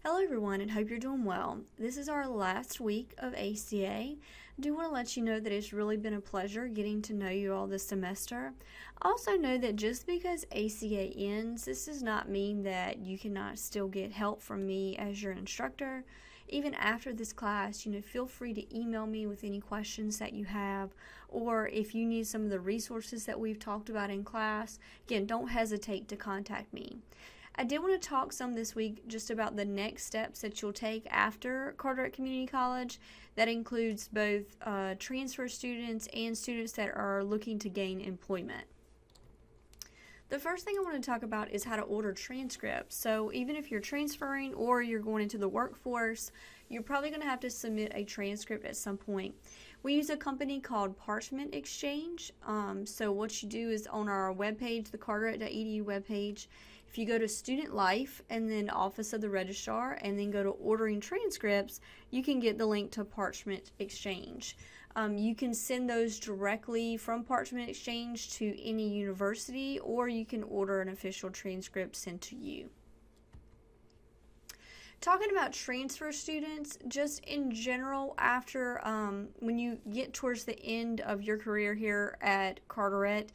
Hello everyone, and hope you're doing well. This is our last week of ACA. I do want to let you know that it's really been a pleasure getting to know you all this semester. Also know that just because ACA ends, this does not mean that you cannot still get help from me as your instructor. Even after this class, feel free to email me with any questions that you have, or if you need some of the resources that we've talked about in class, again, don't hesitate to contact me. I did want to talk some this week just about the next steps that you'll take after Carteret Community College. That includes both transfer students and students that are looking to gain employment. The first thing I want to talk about is how to order transcripts. So even if you're transferring or you're going into the workforce, you're probably going to have to submit a transcript at some point. We use a company called Parchment Exchange. So what you do is on our webpage, the carteret.edu webpage, if you go to Student Life and then Office of the Registrar and then go to Ordering Transcripts, you can get the link to Parchment Exchange. You can send those directly from Parchment Exchange to any university, or you can order an official transcript sent to you. Talking about transfer students, just in general, after when you get towards the end of your career here at Carteret,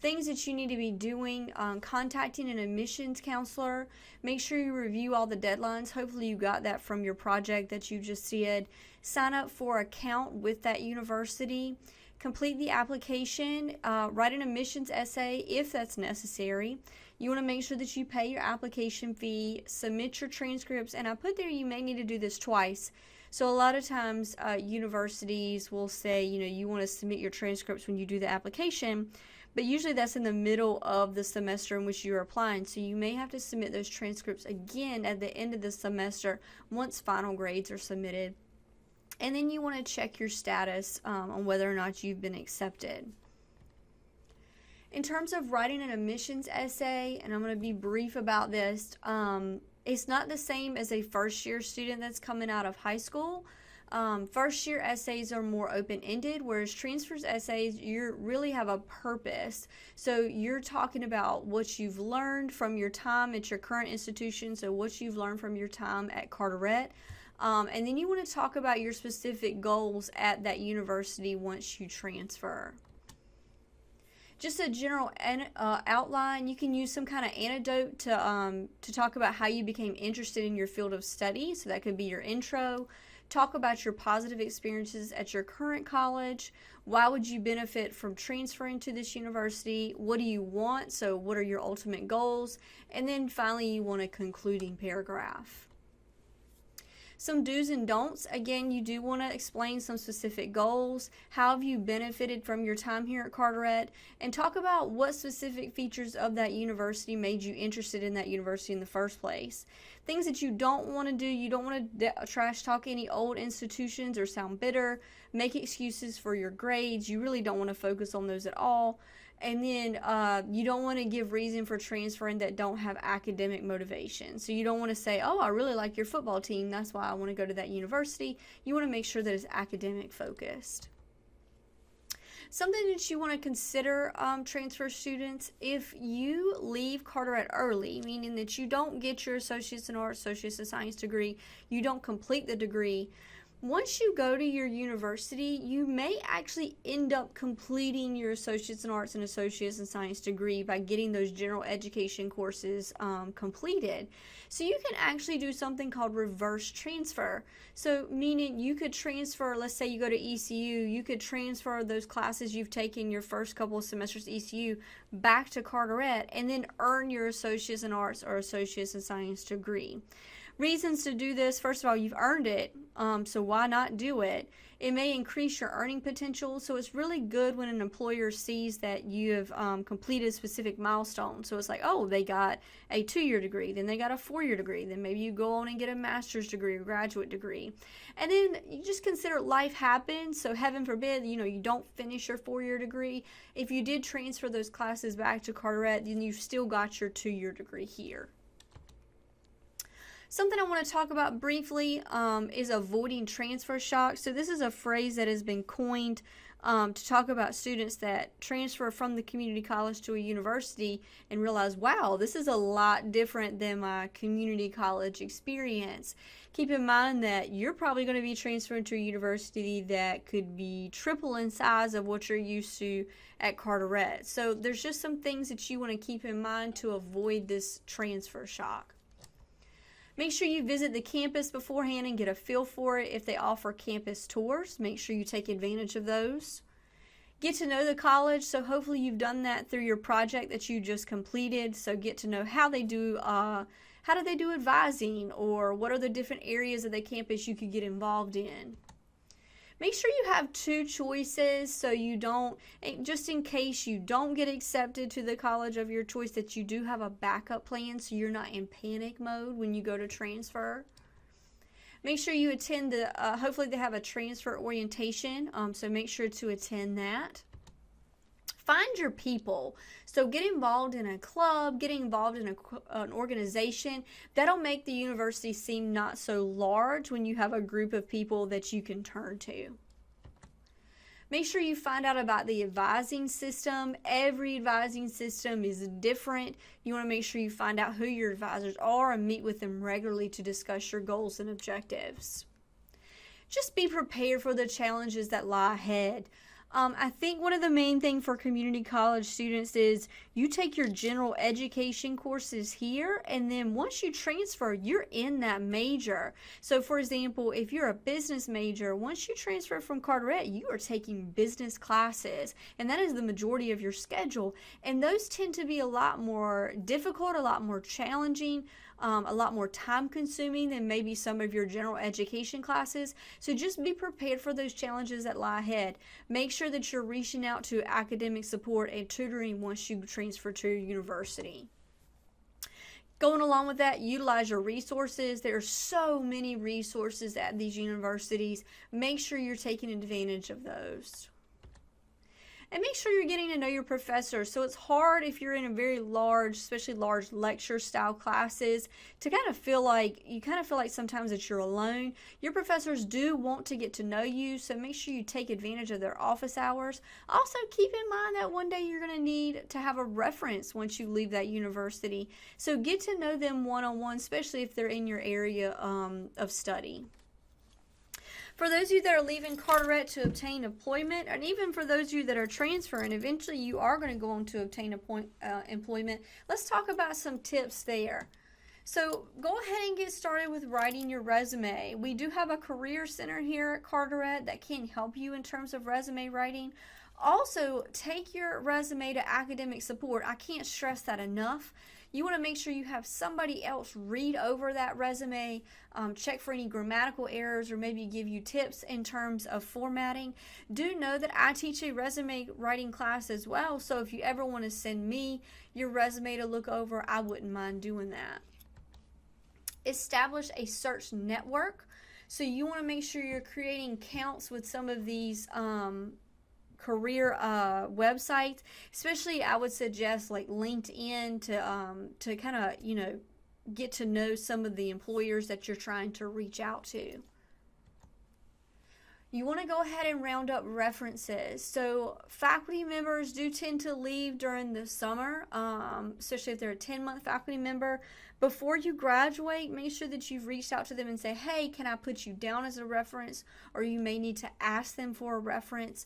things that you need to be doing, contacting an admissions counselor. Make sure you review all the deadlines. Hopefully you got that from your project that you just did. Sign up for an account with that university. Complete the application. Write an admissions essay if that's necessary. You want to make sure that you pay your application fee, submit your transcripts, and I put there you may need to do this twice. So a lot of times universities will say, you want to submit your transcripts when you do the application, but usually that's in the middle of the semester in which you're applying. So you may have to submit those transcripts again at the end of the semester once final grades are submitted. And then you want to check your status on whether or not you've been accepted. In terms of writing an admissions essay, and I'm going to be brief about this, it's not the same as a first-year student that's coming out of high school. First-year essays are more open-ended, whereas transfers essays, you really have a purpose. So you're talking about what you've learned from your time at your current institution, so what you've learned from your time at Carteret. And then you want to talk about your specific goals at that university once you transfer. Just a general outline, you can use some kind of anecdote to talk about how you became interested in your field of study. So that could be your intro. Talk about your positive experiences at your current college. Why would you benefit from transferring to this university? What do you want? So what are your ultimate goals? And then finally, you want a concluding paragraph. Some do's and don'ts. Again, you do want to explain some specific goals. How have you benefited from your time here at Carteret? And talk about what specific features of that university made you interested in that university in the first place. Things that you don't want to do. You don't want to trash talk any old institutions or sound bitter. Make excuses for your grades. You really don't want to focus on those at all. And then you don't want to give reason for transferring that don't have academic motivation. So you don't want to say, oh, I really like your football team, that's why I want to go to that university. You want to make sure that it's academic focused. Something that you want to consider, transfer students, if you leave Carteret early, meaning that you don't get your Associates in Arts, Associates in Science degree, you don't complete the degree, once you go to your university, you may actually end up completing your Associates in Arts and Associates in Science degree by getting those general education courses completed. So you can actually do something called reverse transfer. So meaning you could transfer, let's say you go to ECU, you could transfer those classes you've taken your first couple of semesters at ECU back to Carteret and then earn your Associates in Arts or Associates in Science degree. Reasons to do this: first of all, you've earned it, so why not do it? It may increase your earning potential, so it's really good when an employer sees that you have completed a specific milestone. So it's like, oh, they got a 2-year degree, then they got a 4-year degree, then maybe you go on and get a master's degree or graduate degree. And then you just consider life happens, so heaven forbid, you don't finish your 4-year degree. If you did transfer those classes back to Carteret, then you've still got your 2-year degree here. Something I want to talk about briefly is avoiding transfer shock. So this is a phrase that has been coined to talk about students that transfer from the community college to a university and realize, wow, this is a lot different than my community college experience. Keep in mind that you're probably going to be transferring to a university that could be triple in size of what you're used to at Carteret. So there's just some things that you want to keep in mind to avoid this transfer shock. Make sure you visit the campus beforehand and get a feel for it. If they offer campus tours, make sure you take advantage of those. Get to know the college, so hopefully you've done that through your project that you just completed. So get to know how they do, how do they do advising, or what are the different areas of the campus you could get involved in. Make sure you have 2 choices so you don't, just in case you don't get accepted to the college of your choice, that you do have a backup plan so you're not in panic mode when you go to transfer. Make sure you attend the, hopefully they have a transfer orientation, so make sure to attend that. Find your people. So get involved in a club, get involved in an organization. That'll make the university seem not so large when you have a group of people that you can turn to. Make sure you find out about the advising system. Every advising system is different. You want to make sure you find out who your advisors are and meet with them regularly to discuss your goals and objectives. Just be prepared for the challenges that lie ahead. I think one of the main things for community college students is you take your general education courses here, and then once you transfer, you're in that major. So for example, if you're a business major, once you transfer from Carteret, you are taking business classes, and that is the majority of your schedule. And those tend to be a lot more difficult, a lot more challenging, a lot more time consuming than maybe some of your general education classes. So just be prepared for those challenges that lie ahead. Make sure that you're reaching out to academic support and tutoring once you transfer to your university. Going along with that, utilize your resources. There are so many resources at these universities. Make sure you're taking advantage of those. And make sure you're getting to know your professors. So it's hard if you're in a very large, especially large lecture style classes, to kind of feel like, sometimes that you're alone. Your professors do want to get to know you, so make sure you take advantage of their office hours. Also, keep in mind that one day you're going to need to have a reference once you leave that university. So get to know them one-on-one, especially if they're in your area of study. For those of you that are leaving Carteret to obtain employment, and even for those of you that are transferring, eventually you are going to go on to obtain employment. Let's talk about some tips there. So go ahead and get started with writing your resume. We do have a career center here at Carteret that can help you in terms of resume writing. Also, take your resume to academic support. I can't stress that enough. You want to make sure you have somebody else read over that resume, check for any grammatical errors, or maybe give you tips in terms of formatting. Do know that I teach a resume writing class as well, so if you ever want to send me your resume to look over, I wouldn't mind doing that. Establish a search network. So you want to make sure you're creating counts with some of these career websites, especially I would suggest like LinkedIn to kind of get to know some of the employers that you're trying to reach out to. You want to go ahead and round up references. So faculty members do tend to leave during the summer, especially if they're a 10-month faculty member. Before you graduate, make sure that you've reached out to them and say, hey, can I put you down as a reference? Or you may need to ask them for a reference.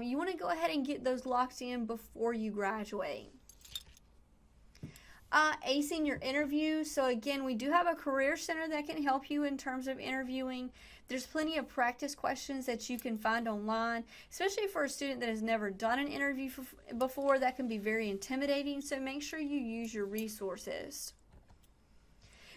You want to go ahead and get those locked in before you graduate. Acing your interview. So again, we do have a career center that can help you in terms of interviewing. There's plenty of practice questions that you can find online, especially for a student that has never done an interview before. That can be very intimidating, so make sure you use your resources.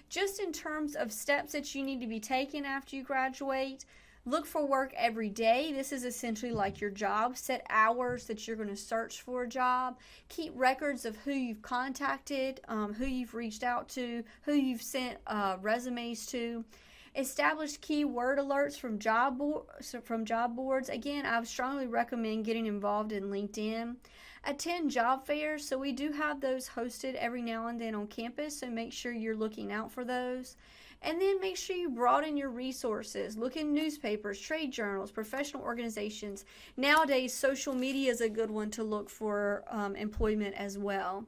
Just in terms of steps that you need to be taking after you graduate, look for work every day. This is essentially like your job. Set hours that you're going to search for a job. Keep records of who you've contacted, who you've reached out to, who you've sent resumes to. Establish keyword alerts from job boards. Again, I strongly recommend getting involved in LinkedIn. Attend job fairs. So we do have those hosted every now and then on campus, so make sure you're looking out for those. And then make sure you broaden your resources. Look in newspapers, trade journals, professional organizations. Nowadays, social media is a good one to look for employment as well.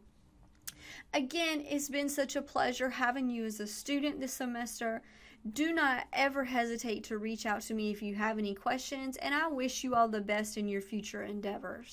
Again, it's been such a pleasure having you as a student this semester. Do not ever hesitate to reach out to me if you have any questions, and I wish you all the best in your future endeavors.